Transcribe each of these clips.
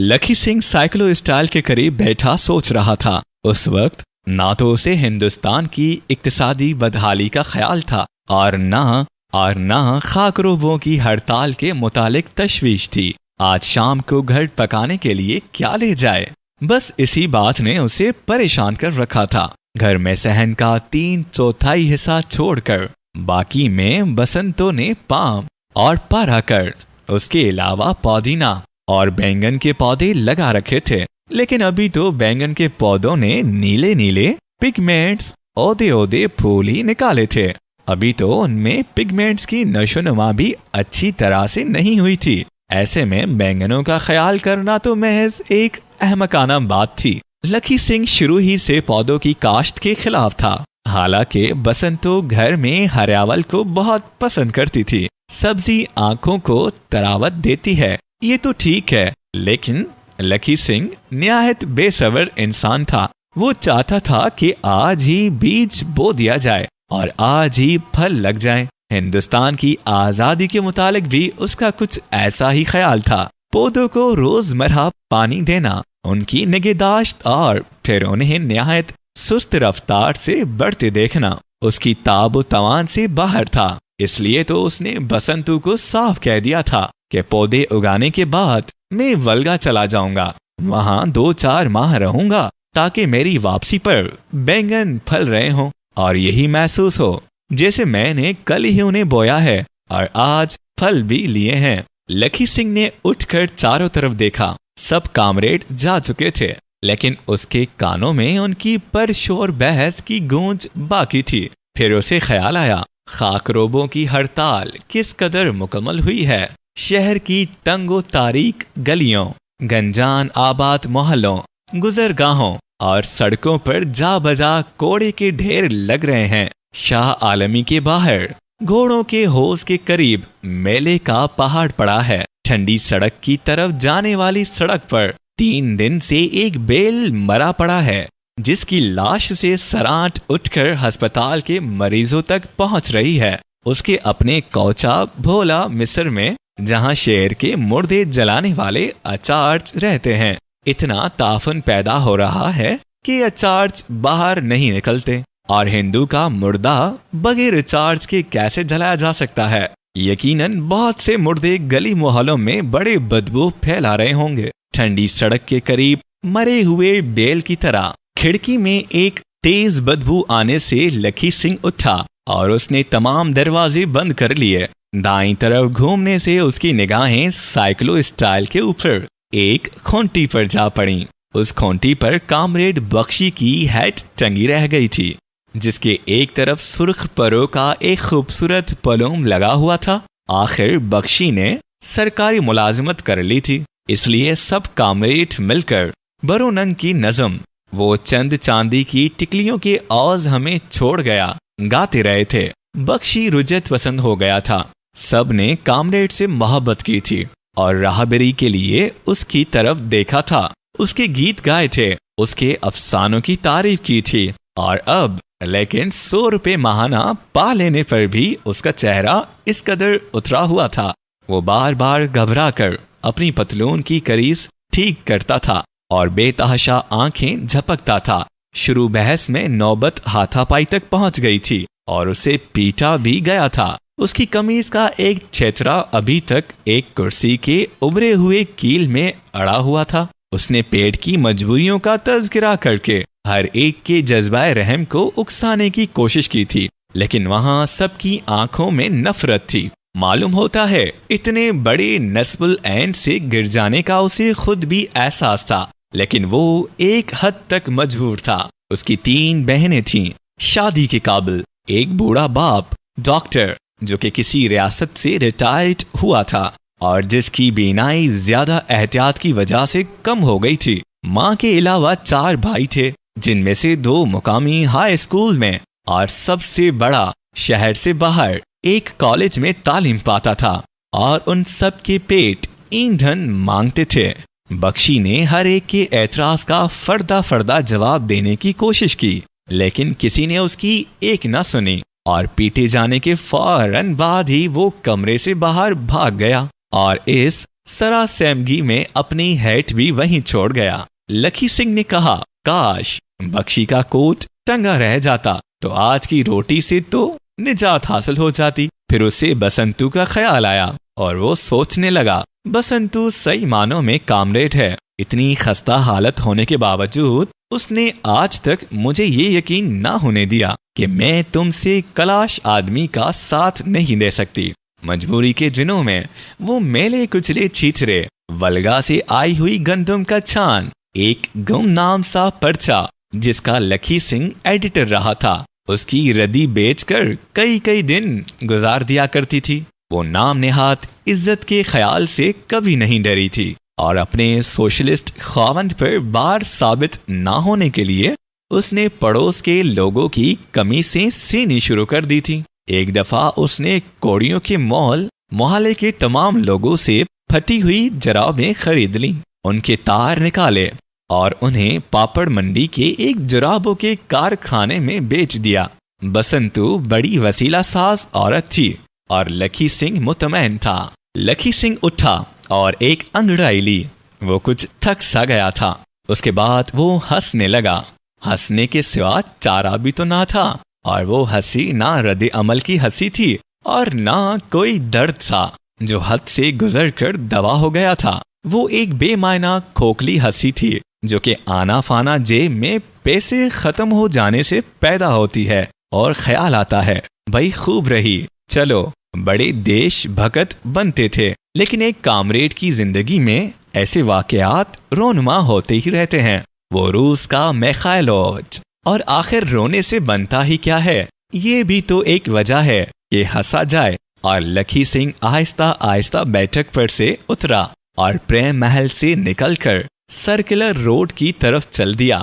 Lucky Singh साइकिलो style के करीब बैठा सोच रहा था। उस वक्त ना तो उसे हिंदुस्तान की इक्तिसादी बदहाली का ख्याल था और ना खाकरोबों की हड़ताल के मुतालिक तशवीश थी। आज शाम को घर पकाने के लिए क्या ले जाए, बस इसी बात ने उसे परेशान कर रखा था। घर में सहन का 3/4 हिस्सा छोड़कर बाकी में बसंतों ने पाम और पाराकर, उसके अलावा पुदीना और बैंगन के पौधे लगा रखे थे। लेकिन अभी तो बैंगन के पौधों ने नीले नीले पिगमेंट्स ओदे फूल ही निकाले थे। अभी तो उनमें पिगमेंट्स की नशोनुमा भी अच्छी तरह से नहीं हुई थी। ऐसे में बैंगनों का ख्याल करना तो महज एक अहमकाना बात थी। लकी सिंह शुरू ही से पौधों की काश्त के खिलाफ था। हालांकि बसंतो घर में हरियावल को बहुत पसंद करती थी। सब्जी आंखों को तरावत देती है, ये तो ठीक है, लेकिन लकी सिंह निहायत बेसब्र इंसान था। वो चाहता था कि आज ही बीज बो दिया जाए और आज ही फल लग जाए। हिंदुस्तान की आजादी के मुतालिक भी उसका कुछ ऐसा ही ख्याल था। पौधों को रोजमर्रा पानी देना, उनकी निगहदाश्त और फिर उन्हें निहायत सुस्त रफ्तार से बढ़ते देखना उसकी ताबो तवान से बाहर था। इसलिए तो उसने बसंतु को साफ कह दिया था कि पौधे उगाने के बाद मैं वल्गा चला जाऊंगा, वहां 2-4 माह रहूंगा ताकि मेरी वापसी पर बैंगन फल रहे हों और यही महसूस हो जैसे मैंने कल ही उन्हें बोया है और आज फल भी लिए हैं। लकी सिंह ने उठकर चारों तरफ देखा। सब कामरेड जा चुके थे, लेकिन उसके कानों में उनकी परशोर बहस की गूंज बाकी थी। फिर उसे ख्याल आया, खाकरोबों की हड़ताल किस कदर मुकम्मल हुई है। शहर की तंगो तारीक गलियों, गंजान आबाद मोहल्लों, गुजरगाहों और सड़कों पर जा बजा कोड़े के ढेर लग रहे हैं। शाह आलमी के बाहर घोड़ों के होश के करीब मेले का पहाड़ पड़ा है। ठंडी सड़क की तरफ जाने वाली सड़क पर 3 दिन से एक बेल मरा पड़ा है, जिसकी लाश से सराट उठकर अस्पताल के मरीजों तक पहुंच रही है। उसके अपने कौचा भोला मिस्र में, जहां शेर के मुर्दे जलाने वाले अचार्ज रहते हैं, इतना ताफन पैदा हो रहा है कि अचार्ज बाहर नहीं निकलते और हिंदू का मुर्दा बगैर अचार्ज के कैसे जलाया जा सकता है। यकीनन बहुत से मुर्दे गली मोहल्लों में बड़े बदबू फैला रहे होंगे। ठंडी सड़क के करीब मरे हुए बेल की तरह खिड़की में एक तेज बदबू आने से लकी सिंह उठा और उसने तमाम दरवाजे बंद कर लिए। दाईं तरफ घूमने से उसकी निगाहें साइकिलो स्टाइल के ऊपर एक खूंटी पर जा पड़ी। उस खूंटी पर कामरेड बख्शी की हैट टंगी रह गई थी, जिसके एक तरफ सुर्ख परों का एक खूबसूरत पलोम लगा हुआ था। आखिर बख्शी ने सरकारी मुलाजिमत कर ली थी, इसलिए सब कामरेड मिलकर बरोनंग की नज़म, वो चंद चांदी की टिकलियों के औज हमें छोड़ गया, गाते रहे थे। बख्शी रुजत पसंद हो गया था। सब ने कामरेड से मोहब्बत की थी और राहबरी के लिए उसकी तरफ देखा था। उसके गीत गाए थे, उसके अफसानों की तारीफ की थी। और अब लेकिन 100 रुपये माहाना पा लेने पर भी उसका चेहरा इस कदर उतरा हुआ था। वो बार बार घबरा कर अपनी पतलून की करीज ठीक करता था और बेतहाशा आंखें झपकता था। शुरू बहस में नौबत हाथापाई तक पहुंच गई थी और उसे पीटा भी गया था। उसकी कमीज का एक क्षेत्रा अभी तक एक कुर्सी के उभरे हुए कील में अड़ा हुआ था। उसने पेट की मजबूरियों का तज़किरा करके हर एक के जज्बाए रहम को उकसाने की कोशिश की थी, लेकिन वहां सबकी आंखों में नफरत थी। मालूम होता है इतने बड़े नस्बुल ऐन से गिर जाने का उसे खुद भी एहसास था, लेकिन वो एक हद तक मजबूर था। उसकी 3 बहनें थीं, शादी के काबिल, एक बूढ़ा बाप डॉक्टर जो कि किसी रियासत से रिटायर्ड हुआ था और जिसकी बीनाई ज्यादा एहतियात की वजह से कम हो गई थी। माँ के अलावा 4 भाई थे, जिनमें से 2 मुकामी हाई स्कूल में और सबसे बड़ा शहर से बाहर एक कॉलेज में तालीम पाता था और उन सब के पेट ईंधन मांगते थे। बख्शी ने हर एक के एतराज का फर्दा जवाब देने की कोशिश की, लेकिन किसी ने उसकी एक न सुनी और पीटे जाने के फौरन बाद ही वो कमरे से बाहर भाग गया। और इस सरासमगी में अपनी हैट भी वहीं छोड़ गया। लखी सिंह ने कहा, काश बख्शी का कोट टंगा रह जाता तो आज की रोटी से तो निजात हासिल हो जाती। फिर उसे बसंतू का ख्याल आया और वो सोचने लगा, बसंतू सही मानों में कामरेड है। इतनी खस्ता हालत होने के बावजूद उसने आज तक मुझे ये यकीन ना होने दिया कि मैं तुमसे कलाश आदमी का साथ नहीं दे सकती। मजबूरी के दिनों में वो मेले कुचले छीछरे वलगा से आई हुई गंदम का छान, एक गुमनाम सा पर्चा जिसका लखी सिंह एडिटर रहा था, उसकी रद्दी बेचकर कई कई दिन गुजार दिया करती थी। वो नाम नेहात इज्जत के ख्याल से कभी नहीं डरी थी और अपने सोशलिस्ट ख्वाबंद पर बार साबित ना होने के लिए उसने पड़ोस के लोगों की कमीज़ें सीनी शुरू कर दी थी। एक दफा उसने कोड़ियों के मॉल मोहल्ले के तमाम लोगों से फटी हुई जुराबें खरीद ली, उनके तार निकाले और उन्हें पापड़ मंडी के एक जुराबों के कारखाने में बेच दिया। बसंतू बड़ी वसीला साज औरत थी और लखी सिंह मुतमैन था। लखी सिंह उठा और एक अंगड़ाई ली। वो कुछ थक सा गया था। उसके बाद वो हंसने लगा। हंसने के सिवा चारा भी तो ना था और वो हंसी ना रद्द अमल की हंसी थी और ना कोई दर्द था जो हद से गुजर कर दवा हो गया था। वो एक बेमायना खोखली हंसी थी जो कि आना फाना जेब में पैसे खत्म हो जाने से पैदा होती है और ख्याल आता है, भाई खूब रही, चलो बड़े देश भगत बनते थे। लेकिन एक कामरेड की जिंदगी में ऐसे वाकयात रोनुमा होते ही रहते हैं। वो रूस का मिखाइलोज, और आखिर रोने से बनता ही क्या है, ये भी तो एक वजह है कि हंसा जाए। और लखी सिंह आहिस्ता आहिस्ता बैठक पर से उतरा और प्रेम महल से निकलकर सर्कुलर रोड की तरफ चल दिया।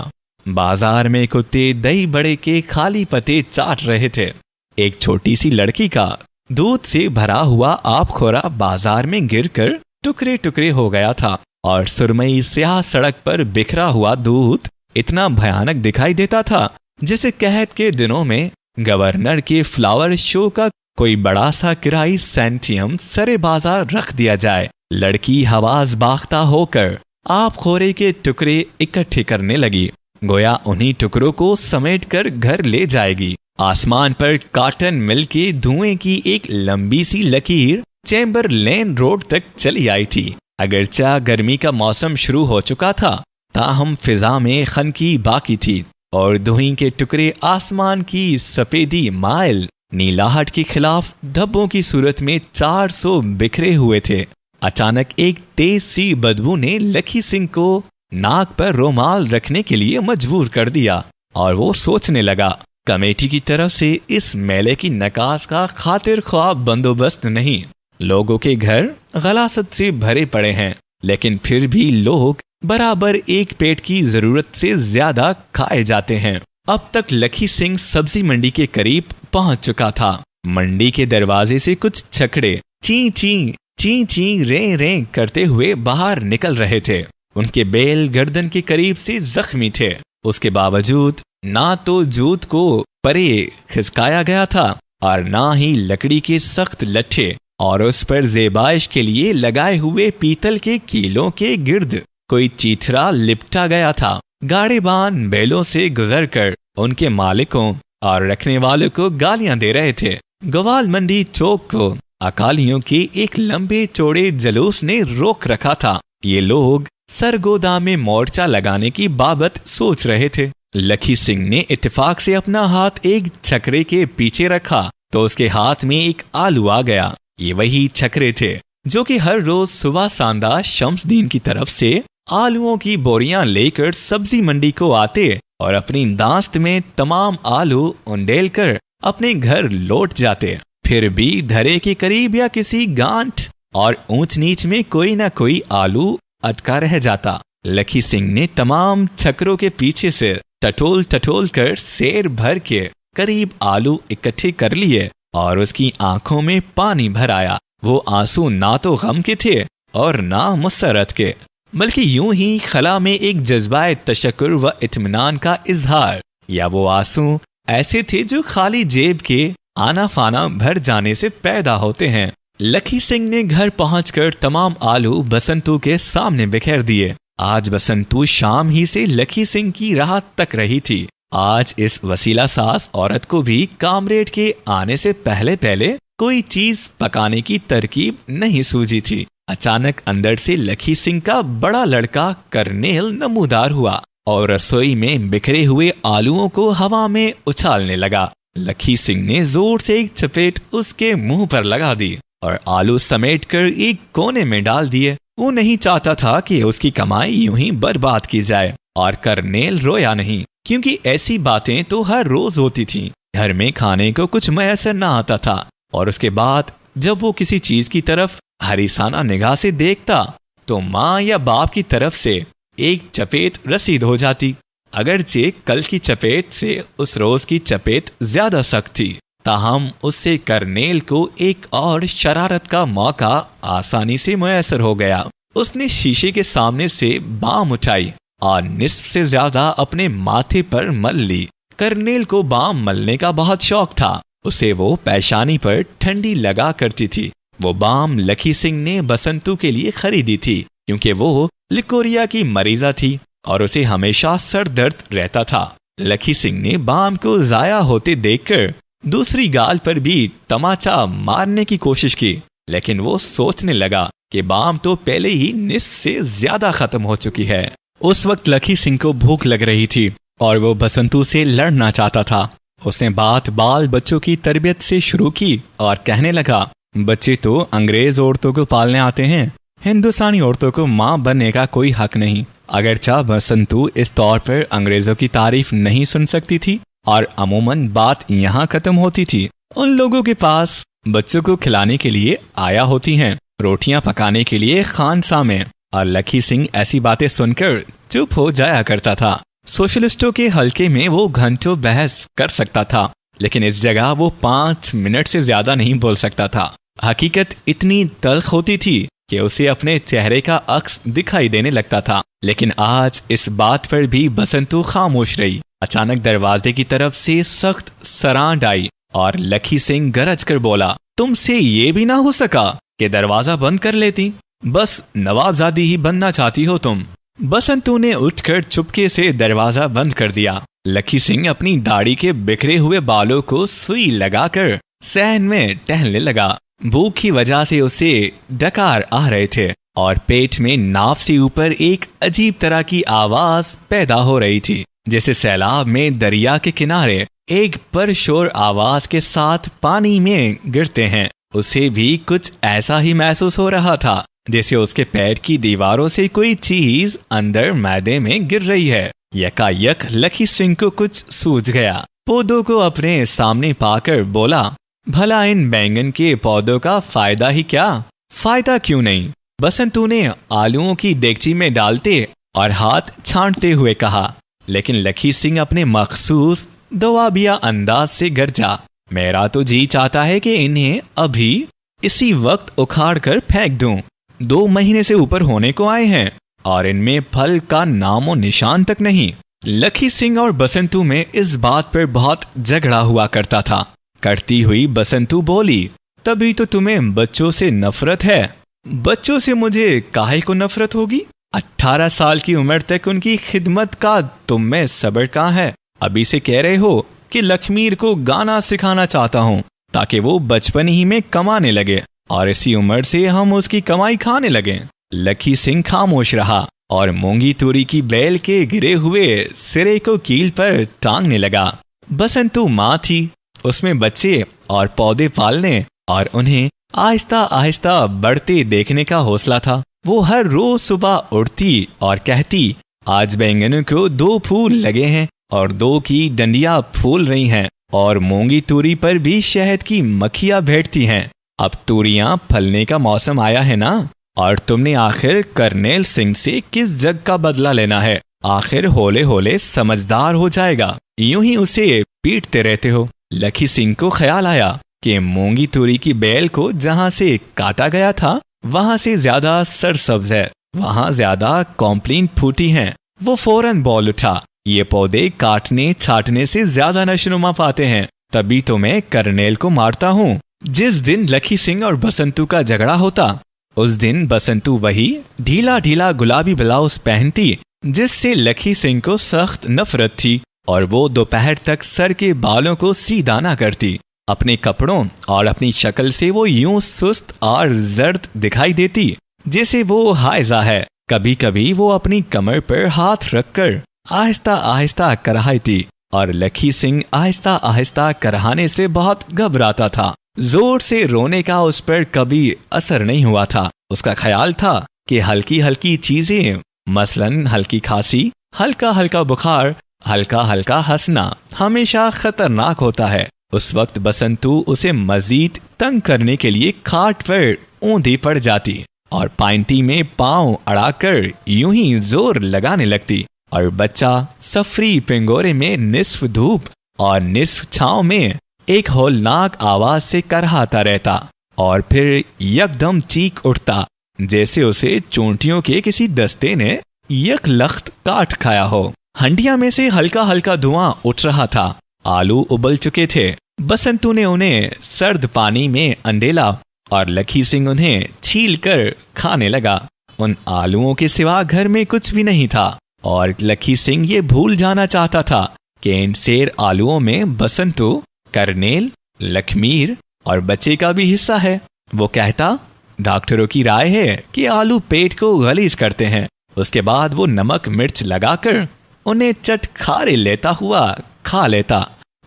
बाजार में कुत्ते दही बड़े के खाली पत्ते चाट रहे थे। एक छोटी सी लड़की का दूध से भरा हुआ आबखोरा बाजार में गिरकर टुकड़े टुकड़े हो गया था और सुरमई स्याह सड़क पर बिखरा हुआ दूध इतना भयानक दिखाई देता था जैसे कहत के दिनों में गवर्नर के फ्लावर शो का कोई बड़ा सा किराई सेंटियम सरे बाजार रख दिया जाए। लड़की हवास बाख्ता होकर आबखोरे के टुकड़े इकट्ठे करने लगी, गोया उन्हीं टुकड़ों को समेट कर घर ले जाएगी। आसमान पर कॉटन मिल के धुएं की एक लंबी सी लकीर चैम्बरलेन रोड तक चली आई थी। अगरचा गर्मी का मौसम शुरू हो चुका था, ताहम फिजा में खनकी बाकी थी और धुएं के टुकड़े आसमान की सफेदी माइल नीलाहट के खिलाफ धब्बों की सूरत में 400 बिखरे हुए थे। अचानक एक तेज सी बदबू ने लखी सिंह को नाक पर रुमाल रखने के लिए मजबूर कर दिया और वो सोचने लगा, कमेटी की तरफ से इस मेले की नकाज का खातिर ख्वाब बंदोबस्त नहीं। लोगों के घर गलासत से भरे पड़े हैं, लेकिन फिर भी लोग बराबर एक पेट की जरूरत से ज्यादा खाए जाते हैं। अब तक लखी सिंह सब्जी मंडी के करीब पहुंच चुका था। मंडी के दरवाजे से कुछ छकड़े ची ची ची ची रे रे करते हुए बाहर निकल रहे थे। उनके बैल गर्दन के करीब से जख्मी थे। उसके बावजूद ना तो जूत को परे खिसकाया गया था और ना ही लकड़ी के सख्त लट्ठे और उस पर ज़ेबाइश के लिए लगाए हुए पीतल के कीलों के गिर्द कोई चीथरा लिपटा गया था। गाड़ीबान बैलों से गुजरकर उनके मालिकों और रखने वालों को गालियां दे रहे थे। ग्वाल मंडी चौक को अकालियों के एक लंबे चौड़े जलूस ने रोक रखा था। ये लोग सरगोदा में मोर्चा लगाने की बाबत सोच रहे थे। लखी सिंह ने इत्तेफाक से अपना हाथ एक छकरे के पीछे रखा तो उसके हाथ में एक आलू आ गया। ये वही छकरे थे जो कि हर रोज सुबह सांदा शम्सदीन की तरफ से आलूओं की बोरियां लेकर सब्जी मंडी को आते और अपनी दास्त में तमाम आलू उंडेल कर अपने घर लौट जाते। फिर भी धरे के करीब या किसी गांठ और ऊंच नीच में कोई ना कोई आलू अटका रह जाता। लखी सिंह ने तमाम छकरों के पीछे से टटोल टटोल कर सेर भर के करीब आलू इकट्ठे कर लिए और उसकी आंखों में पानी भर आया। वो आंसू ना तो गम के थे और ना मुसरत के, बल्कि यूं ही खला में एक जज्बाए तशक्कुर व इत्मीनान का इजहार। या वो आंसू ऐसे थे जो खाली जेब के आना फाना भर जाने से पैदा होते हैं। लखी सिंह ने घर पहुंचकर तमाम आलू बसंतू के सामने बिखेर दिए। आज बसंतू शाम ही से लखी सिंह की राह तक रही थी। आज इस वसीला सास औरत को भी कामरेड के आने से पहले पहले कोई चीज पकाने की तरकीब नहीं सूझी थी। अचानक अंदर से लखी सिंह का बड़ा लड़का करनेल नमूदार हुआ और रसोई में बिखरे हुए आलूओं को हवा में उछालने लगा। लखी सिंह ने जोर से एक चपेट उसके मुंह पर लगा दी और आलू समेटकर एक कोने में डाल दिए। वो नहीं चाहता था कि उसकी कमाई यूं ही बर्बाद की जाए। और करनेल रोया नहीं, क्योंकि ऐसी बातें तो हर रोज होती थीं। घर में खाने को कुछ मैसर न आता था और उसके बाद जब वो किसी चीज की तरफ हरीसाना निगाह से देखता तो माँ या बाप की तरफ से एक चपेट रसीद हो जाती। अगरचे कल की चपेट से उस रोज की चपेट ज्यादा सख्त थी, ताहम उससे करनेल को एक और शरारत का मौका आसानी से मुयसर हो गया। उसने शीशे के सामने से बाम उठाई और निस्फ से ज्यादा अपने माथे पर मल ली। करनेल को बाम मलने का बहुत शौक था। उसे वो पेशानी पर ठंडी लगा करती थी। वो बाम लखी सिंह ने बसंतू के लिए खरीदी थी, क्योंकि वो लिकोरिया की मरीजा थी और उसे हमेशा सर दर्द रहता था। लखी सिंह ने बाम को जाया होते देखकर दूसरी गाल पर भी तमाचा मारने की कोशिश की, लेकिन वो सोचने लगा कि बाम तो पहले ही निस्फ से ज्यादा खत्म हो चुकी है। उस वक्त लखी सिंह को भूख लग रही थी और वो बसंतू से लड़ना चाहता था। उसने बात बाल बच्चों की तरबियत से शुरू की और कहने लगा, बच्चे तो अंग्रेज औरतों को पालने आते हैं, हिंदुस्तानी औरतों को माँ बनने का कोई हक नहीं। अगरचा बसंतू इस तौर पर अंग्रेजों की तारीफ नहीं सुन सकती थी और अमूमन बात यहाँ खत्म होती थी। उन लोगों के पास बच्चों को खिलाने के लिए आया होती हैं, रोटियां पकाने के लिए खानसा में। और लखी सिंह ऐसी बातें सुनकर चुप हो जाया करता था। सोशलिस्टों के हलके में वो घंटों बहस कर सकता था, लेकिन इस जगह वो 5 मिनट से ज्यादा नहीं बोल सकता था। हकीकत इतनी तल्ख होती थी कि उसे अपने चेहरे का अक्स दिखाई देने लगता था। लेकिन आज इस बात पर भी बसंतू खामोश रही। अचानक दरवाजे की तरफ से सख्त सरांड आई और लखी सिंह गरज कर बोला, तुमसे ये भी ना हो सका कि दरवाजा बंद कर लेती? बस नवाबजादी ही बनना चाहती हो तुम। बसंतू ने उठकर चुपके से दरवाजा बंद कर दिया। लखी सिंह अपनी दाढ़ी के बिखरे हुए बालों को सुई लगाकर सहन में टहलने लगा। भूख की वजह से उसे डकार आ रहे थे और पेट में नाफ से ऊपर एक अजीब तरह की आवाज पैदा हो रही थी, जैसे सैलाब में दरिया के किनारे एक परशोर आवाज के साथ पानी में गिरते हैं। उसे भी कुछ ऐसा ही महसूस हो रहा था, जैसे उसके पेट की दीवारों से कोई चीज अंदर मैदे में गिर रही है। यकायक लखी सिंह को कुछ सूझ गया। पौधों को अपने सामने पाकर बोला, भला इन बैंगन के पौधों का फायदा ही क्या? फायदा क्यों नहीं? बसंतू ने आलूओं की देगची में डालते और हाथ छांटते हुए कहा। लेकिन लखी सिंह अपने मखसूस दवाबिया अंदाज से गरजा, मेरा तो जी चाहता है कि इन्हें अभी इसी वक्त उखाड़ कर फेंक दूं। 2 महीने से ऊपर होने को आए हैं और इनमें फल का नामो निशान तक नहीं। लखी सिंह और बसंतू में इस बात पर बहुत झगड़ा हुआ करता था। करती हुई बसंतू बोली, तभी तो तुम्हें बच्चों से नफरत है। बच्चों से मुझे काहे को नफरत होगी? 18 साल की उम्र तक उनकी खिदमत का तुम में सब्र कहाँ है? अभी से कह रहे हो कि लखमीर को गाना सिखाना चाहता हूँ ताकि वो बचपन ही में कमाने लगे और इसी उम्र से हम उसकी कमाई खाने लगे। लखी सिंह खामोश रहा और मूंगी तूरी की बेल के गिरे हुए सिरे को कील पर टांगने लगा। बसंतू माँ थी, उसमें बच्चे और पौधे पालने और उन्हें आहिस्ता आहिस्ता बढ़ते देखने का हौसला था। वो हर रोज सुबह उठती और कहती, आज बैंगनों को 2 फूल लगे हैं और 2 की डंडियां फूल रही हैं और मूंगी तूरी पर भी शहद की मक्खियां बैठती हैं। अब तूरियां फलने का मौसम आया है ना, और तुमने आखिर करनेल सिंह से किस जग का बदला लेना है? आखिर होले होले समझदार हो जाएगा, यूं ही उसे पीटते रहते हो। लखी सिंह को ख्याल आया कि मूंगी तूरी की बेल को जहां से काटा गया था वहां से ज्यादा सरसब्ज है, वहां ज्यादा कॉम्प्लीन फूटी हैं। वो फौरन बोल उठा, ये पौधे काटने छाटने से ज्यादा नशनुमा पाते हैं, तभी तो मैं करनेल को मारता हूँ। जिस दिन लखी सिंह और बसंतू का झगड़ा होता उस दिन बसंतू वही ढीला ढीला गुलाबी ब्लाउज पहनती जिससे लखी सिंह को सख्त नफरत थी, और वो दोपहर तक सर के बालों को सीधा ना करती। अपने कपड़ों और अपनी शक्ल से वो यूं सुस्त और जर्द दिखाई देती जैसे वो हाइजा है। कभी कभी वो अपनी कमर पर हाथ रखकर आहिस्ता आहिस्ता कराहती और लखी सिंह आहिस्ता आहिस्ता कराहने से बहुत घबराता था। जोर से रोने का उस पर कभी असर नहीं हुआ था। उसका ख्याल था कि हल्की हल्की चीजें, मसलन हल्की खांसी, हल्का हल्का बुखार, हल्का हल्का हंसना हमेशा खतरनाक होता है। उस वक्त बसंतू उसे मजीद तंग करने के लिए खाट पर ऊंधी पड़ जाती और पाइंटी में पांव अड़ाकर यूं ही जोर लगाने लगती, और बच्चा सफरी पिंगोरे में निस्फ धूप और निस्फ छांव में एक होलनाक आवाज से करहाता रहता और फिर यकदम चीख उठता जैसे उसे चोंटियों के किसी दस्ते ने यक लख्त काट खाया हो। हंडिया में से हल्का हल्का धुआं उठ रहा था। आलू उबल चुके थे। बसंतू ने उन्हें सर्द पानी में अंडेला और लखी सिंह उन्हें छील कर खाने लगा। उन आलूओं के सिवा घर में कुछ भी नहीं था और लखी सिंह ये भूल जाना चाहता था कि इन सेर आलूओं में बसंतू, करनेल, लखमीर और बच्चे का भी हिस्सा है। वो कहता, डॉक्टरों की राय है कि आलू पेट को गलीज करते हैं। उसके बाद वो नमक मिर्च लगाकर उन्हें चटखारे लेता हुआ खा लेता,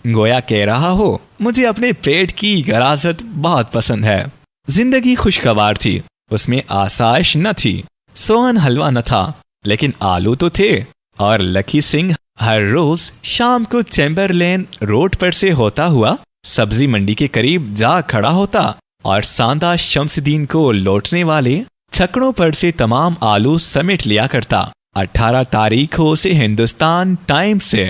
गोया कह रहा हो, मुझे अपने पेट की गराजत बहुत पसंद है। जिंदगी खुशगवार थी, उसमें आसाइश न थी। सोहन हलवा न था, लेकिन आलू तो थे। और लखी सिंह हर रोज शाम को चैम्बरलेन रोड पर से होता हुआ सब्जी मंडी के करीब जा खड़ा होता और सांदा शम्सदीन को लौटने वाले छकड़ों पर से तमाम आलू समेट लिया करता। 18 तारीख को उसे हिंदुस्तान टाइम्स से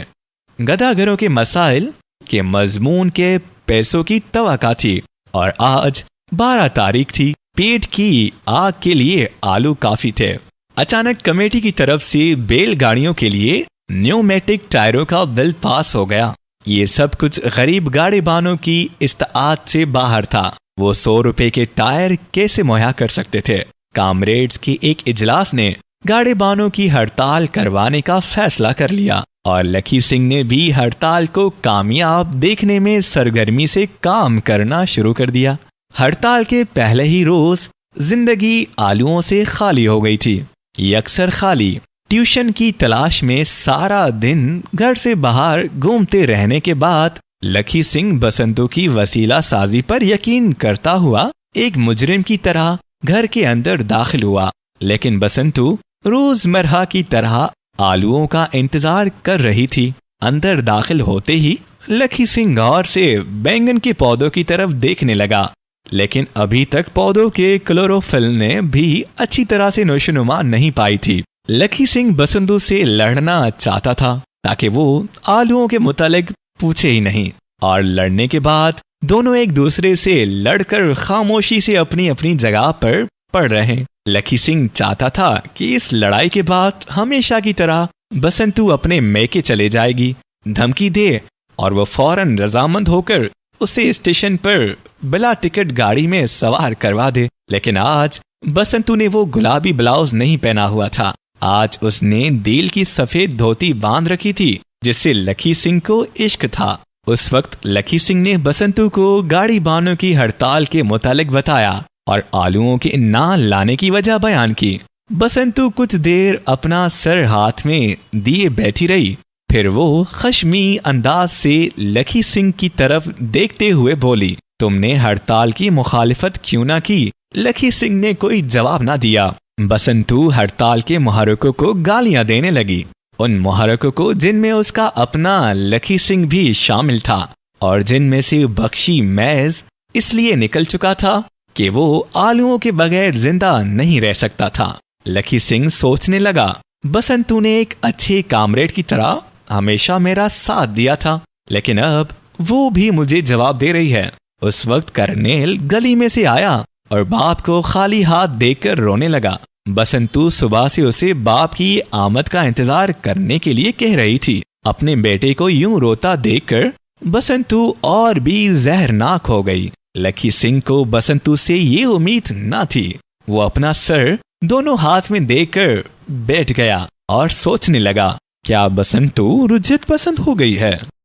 गदागरों के मसाइल के मजमून के पैसों की तवक्का थी और आज 12 तारीख थी। पेट की आग के लिए आलू काफी थे। अचानक कमेटी की तरफ से बैलगाड़ियों के लिए न्यूमेटिक टायरों का बिल पास हो गया। ये सब कुछ गरीब गाड़ीबानों की इस्तात से बाहर था। वो 100 रुपए के टायर कैसे मुहैया कर सकते थे। कामरेड्स की एक इजलास ने गाड़ीबानों की हड़ताल करवाने का फैसला कर लिया और लखी सिंह ने भी हड़ताल को कामयाब देखने में सरगर्मी से काम करना शुरू कर दिया। हड़ताल के पहले ही रोज जिंदगी आलूओं से खाली हो गई थी, यकसर खाली। ट्यूशन की तलाश में सारा दिन घर से बाहर घूमते रहने के बाद लखी सिंह बसंतू की वसीला साजी पर यकीन करता हुआ एक मुजरिम की तरह घर के अंदर दाखिल हुआ। लेकिन बसंतू रोजमर्रा की तरह आलूओं का इंतजार कर रही थी। अंदर दाखिल होते ही लखी सिंह गौर से बैंगन के पौधों की तरफ देखने लगा, लेकिन अभी तक पौधों के क्लोरोफिल ने भी अच्छी तरह से नोशनुमा नहीं पाई थी। लखी सिंह बसंतू से लड़ना चाहता था ताकि वो आलूओं के मुतालिक पूछे ही नहीं, और लड़ने के बाद दोनों एक दूसरे से लड़कर खामोशी से अपनी अपनी जगह पर पड़ रहे। लखी सिंह चाहता था कि इस लड़ाई के बाद हमेशा की तरह बसंतू अपने मैके चले जाएगी, धमकी दे और वो फौरन रजामंद होकर उसे स्टेशन पर बिला टिकट गाड़ी में सवार करवा दे। लेकिन आज बसंतू ने वो गुलाबी ब्लाउज नहीं पहना हुआ था। आज उसने दिल की सफेद धोती बांध रखी थी जिससे लखी सिंह को इश्क था। उस वक्त लखी सिंह ने बसंतू को गाड़ी बानों की हड़ताल के मुतालिक बताया और आलूओं के ना लाने की वजह बयान की। बसंतू कुछ देर अपना सर हाथ में दिए बैठी रही, फिर वो खश्मी अंदाज से लखी सिंह की तरफ देखते हुए बोली, तुमने हड़ताल की मुखालिफत क्यों ना की? लखी सिंह ने कोई जवाब ना दिया। बसंतू हड़ताल के मुहर्रिकों को गालियां देने लगी, उन मुहर्रिकों को जिनमें उसका अपना लखी सिंह भी शामिल था और जिनमें से बख्शी मैज इसलिए निकल चुका था कि वो आलूओं के बगैर जिंदा नहीं रह सकता था। लखी सिंह सोचने लगा, बसंतू ने एक अच्छे कामरेड की तरह हमेशा मेरा साथ दिया था, लेकिन अब वो भी मुझे जवाब दे रही है। उस वक्त करनेल गली में से आया और बाप को खाली हाथ देखकर रोने लगा। बसंतू सुबह से उसे बाप की आमद का इंतजार करने के लिए कह रही थी। अपने बेटे को यूं रोता देखकर बसंतू और भी जहरनाक हो गई। लकी सिंह को बसंतू से ये उम्मीद न थी। वो अपना सर दोनों हाथ में देकर बैठ गया और सोचने लगा, क्या बसंतू रुझत पसंद हो गई है?